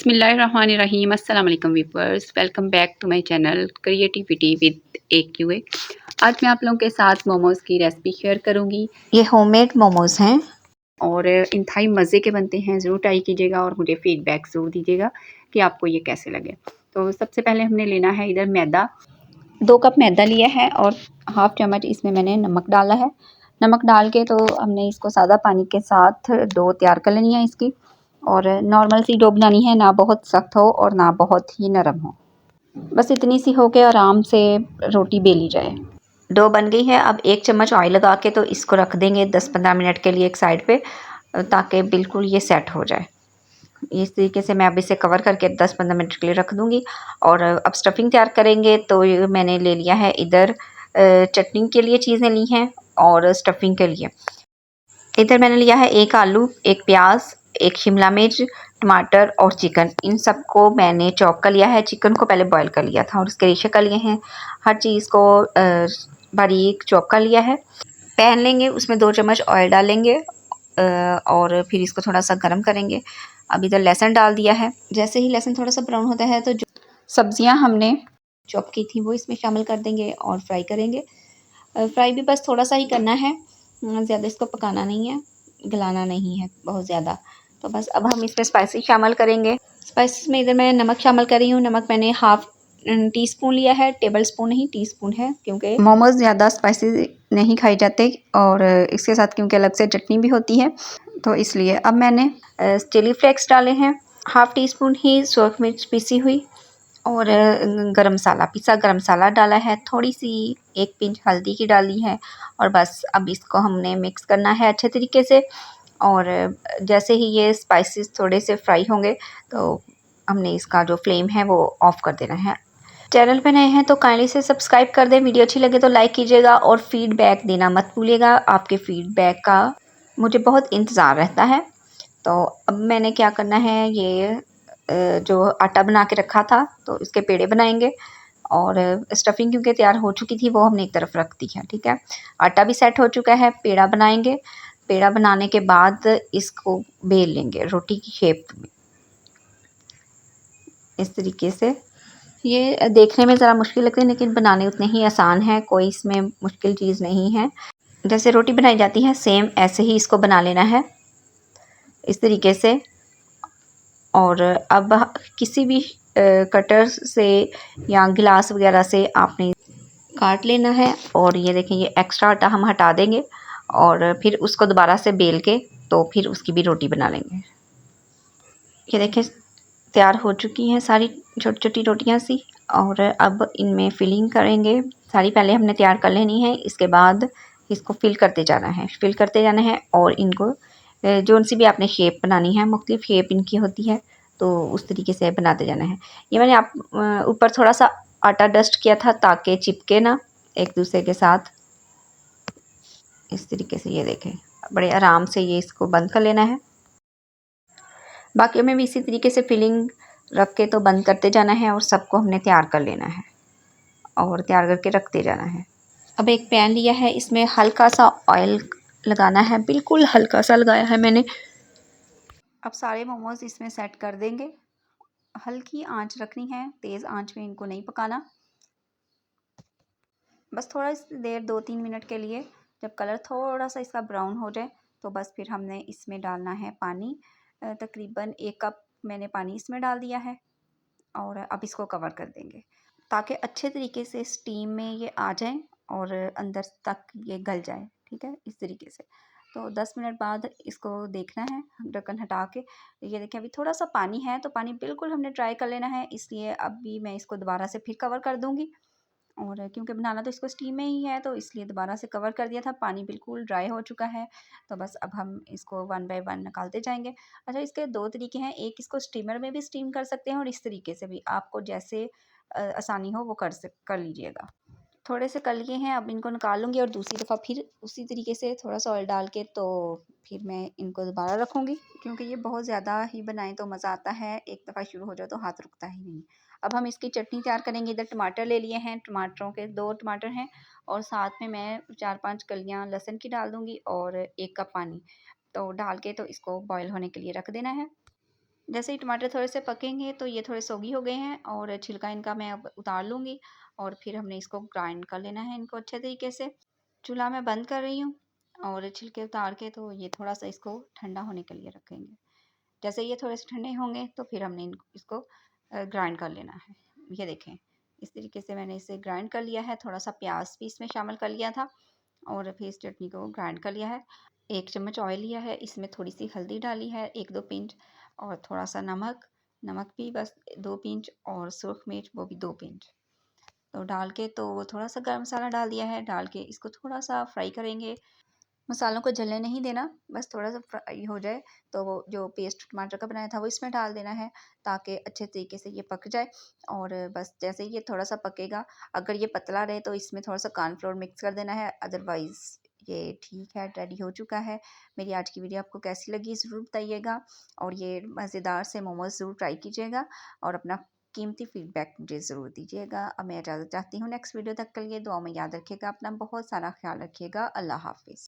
बिस्मिल्लाहिर्रहमानिर्रहीम अस्सलाम वालेकुम viewers, welcome back to my channel creativity with AQA। आज मैं आप लोगों के साथ मोमोज़ की रेसिपी शेयर करूंगी। ये होममेड मोमोज हैं और इंतहाई मज़े के बनते हैं। ज़रूर ट्राई कीजिएगा और मुझे फ़ीडबैक ज़रूर दीजिएगा कि आपको ये कैसे लगे। तो सबसे पहले हमने लेना है इधर मैदा। 2 कप मैदा लिया है और हाफ़ चम्मच इसमें मैंने नमक डाला है। नमक डाल के तो हमने इसको सादा पानी के साथ डो तैयार कर लेनी है इसकी। और नॉर्मल सी डो बनानी है, ना बहुत सख्त हो और ना बहुत ही नरम हो, बस इतनी सी हो के आराम से रोटी बेली जाए। डो बन गई है। अब 1 चम्मच ऑयल लगा के तो इसको रख देंगे 10-15 मिनट के लिए एक साइड पे, ताकि बिल्कुल ये सेट हो जाए। इस तरीके से मैं अब इसे कवर करके 10-15 मिनट के लिए रख दूंगी। और अब स्टफिंग तैयार करेंगे। तो मैंने ले लिया है इधर चटनी के लिए चीज़ें ली हैं और स्टफिंग के लिए इधर मैंने लिया है 1 आलू, 1 प्याज, 1 शिमला मिर्च, टमाटर और चिकन। इन सबको मैंने चॉप कर लिया है। चिकन को पहले बॉईल कर लिया था और उसके रेशे कर लिए हैं। हर चीज़ को बारीक चॉप कर लिया है। पैन लेंगे, उसमें 2 चम्मच ऑयल डालेंगे और फिर इसको थोड़ा सा गर्म करेंगे। अब इधर लहसुन डाल दिया है। जैसे ही लहसुन थोड़ा सा ब्राउन होता है तो जो सब्जियां हमने चॉप की थी वो इसमें शामिल कर देंगे और फ्राई करेंगे। फ्राई भी बस थोड़ा सा ही करना है, ज़्यादा इसको पकाना नहीं है, गलाना नहीं है बहुत ज़्यादा। तो बस अब हम इसमें स्पाइसेस शामिल करेंगे। स्पाइसेस में इधर मैं नमक शामिल कर रही हूँ। नमक मैंने हाफ़ टी स्पून लिया है, टेबल स्पून नहीं टी स्पून है, क्योंकि मोमोज़ ज़्यादा स्पाइसी नहीं खाई जाते और इसके साथ क्योंकि अलग से चटनी भी होती है, तो इसलिए। अब मैंने चिली फ्लेक्स डाले हैं, हाफ़ टी स्पून ही सूरख मिर्च पीसी हुई और गरम मसाला, पिसा गरम मसाला डाला है। थोड़ी सी 1 पिंच हल्दी की डाली है और बस अब इसको हमने मिक्स करना है अच्छे तरीके से। और जैसे ही ये स्पाइसेस थोड़े से फ्राई होंगे तो हमने इसका जो फ्लेम है वो ऑफ़ कर देना है। चैनल पे नए हैं तो काइंडली से सब्सक्राइब कर दें। वीडियो अच्छी लगे तो लाइक कीजिएगा और फीडबैक देना मत भूलिएगा। आपके फीडबैक का मुझे बहुत इंतज़ार रहता है। तो अब मैंने क्या करना है, ये जो आटा बना के रखा था तो इसके पेड़े बनाएंगे। और स्टफिंग क्योंकि तैयार हो चुकी थी वो हमने एक तरफ रख दी है, ठीक है। आटा भी सेट हो चुका है, पेड़ा बनाएंगे। पेड़ा बनाने के बाद इसको बेल लेंगे रोटी की शेप में, इस तरीके से। ये देखने में ज़रा मुश्किल लगते हैं लेकिन बनाने उतने ही आसान है, कोई इसमें मुश्किल चीज़ नहीं है। जैसे रोटी बनाई जाती है सेम ऐसे ही इसको बना लेना है, इस तरीके से। और अब किसी भी कटर से या गिलास वगैरह से आपने काट लेना है। और ये देखें, ये एक्स्ट्रा आटा हम हटा देंगे और फिर उसको दोबारा से बेल के तो फिर उसकी भी रोटी बना लेंगे। ये देखें तैयार हो चुकी हैं सारी छोटी छोटी रोटियां सी। और अब इनमें फिलिंग करेंगे। सारी पहले हमने तैयार कर लेनी है, इसके बाद इसको फिल करते जाना है और इनको जो सी भी आपने शेप बनानी है, मुख्तलिफ शेप इनकी होती है, तो उस तरीके से बनाते जाना है। ये मैंने आप ऊपर थोड़ा सा आटा डस्ट किया था ताकि चिपके ना एक दूसरे के साथ, इस तरीके से। ये देखें बड़े आराम से ये इसको बंद कर लेना है। बाकी में भी इसी तरीके से फिलिंग रख के तो बंद करते जाना है और सबको हमने तैयार कर लेना है और तैयार करके रखते जाना है। अब एक पैन लिया है, इसमें हल्का सा ऑयल लगाना है, बिल्कुल हल्का सा लगाया है मैंने। अब सारे मोमोज़ इसमें सेट कर देंगे। हल्की आंच रखनी है, तेज़ आंच में इनको नहीं पकाना। बस थोड़ा देर 2-3 मिनट के लिए, जब कलर थोड़ा सा इसका ब्राउन हो जाए तो बस फिर हमने इसमें डालना है पानी। तकरीबन 1 कप मैंने पानी इसमें डाल दिया है और अब इसको कवर कर देंगे ताकि अच्छे तरीके से स्टीम में ये आ जाए और अंदर तक ये गल जाए, ठीक है, इस तरीके से। तो 10 मिनट बाद इसको देखना है ढक्कन हटा के। ये देखिए अभी थोड़ा सा पानी है, तो पानी बिल्कुल हमने ड्राई कर लेना है, इसलिए अभी मैं इसको दोबारा से फिर कवर कर दूँगी। और क्योंकि बनाना तो इसको स्टीम में ही है तो इसलिए दोबारा से कवर कर दिया था। पानी बिल्कुल ड्राई हो चुका है, तो बस अब हम इसको 1 बाय 1 निकालते जाएंगे। अच्छा, इसके 2 तरीके हैं, एक इसको स्टीमर में भी स्टीम कर सकते हैं और इस तरीके से भी, आपको जैसे आसानी हो वो कर लीजिएगा। थोड़े से कर लिए हैं, अब इनको निकाल लूँगी और दूसरी दफ़ा फिर उसी तरीके से थोड़ा सा ऑयल डाल के तो फिर मैं इनको दोबारा रखूँगी, क्योंकि ये बहुत ज़्यादा ही बनाएं तो मज़ा आता है। एक दफ़ा शुरू हो जाए तो हाथ रुकता ही नहीं। अब हम इसकी चटनी तैयार करेंगे। इधर टमाटर ले लिए हैं, टमाटरों के 2 टमाटर हैं और साथ में मैं 4-5 कलियाँ लहसुन की डाल दूँगी और 1 कप पानी तो डाल के तो इसको बॉयल होने के लिए रख देना है। जैसे ही टमाटर थोड़े से पकेंगे तो ये थोड़े सोगी हो गए हैं और छिलका इनका मैं अब उतार लूँगी और फिर हमने इसको ग्राइंड कर लेना है इनको अच्छे तरीके से। चूल्हा मैं बंद कर रही हूँ और छिलके उतार के तो ये थोड़ा-सा इसको ठंडा होने के लिए रखेंगे। जैसे ये थोड़े से ठंडे होंगे तो फिर हमने इसको ग्राइंड कर लेना है। ये देखें, इस तरीके से मैंने इसे ग्राइंड कर लिया है। थोड़ा-सा प्याज भी इसमें शामिल कर लिया था और फिर इस चटनी को ग्राइंड कर लिया है। 1 चम्मच ऑयल लिया है, इसमें थोड़ी-सी हल्दी डाली है 1-2 पिंच और थोड़ा-सा नमक, नमक भी बस 2 पिंच और सुर्ख मिर्च वो भी 2 पिंच। तो डाल के तो थोड़ा-सा गरम मसाला डाल दिया है, डाल के इसको थोड़ा-सा फ्राई करेंगे। मसालों को जलने नहीं देना, बस थोड़ा-सा फ्राई हो जाए तो वो जो पेस्ट टमाटर का बनाया था वो इसमें डाल देना है ताकि अच्छे तरीके से ये पक जाए। और बस जैसे ही ये थोड़ा-सा पकेगा, अगर ये पतला रहे तो इसमें थोड़ा-सा कॉर्नफ्लोर मिक्स कर देना है, अदरवाइज़ ये ठीक है, रेडी हो चुका है। मेरी आज की वीडियो आपको कैसी लगी ज़रूर बताइएगा और ये मज़ेदार से मोमोज़ ज़रूर ट्राई कीजिएगा और अपना कीमती फीडबैक मुझे ज़रूर दीजिएगा। अब मैं इजाज़त चाहती हूँ, नेक्स्ट वीडियो तक के लिए दुआ में याद रखिएगा, अपना बहुत सारा ख़्याल रखिएगा। अल्लाह हाफ़िज़।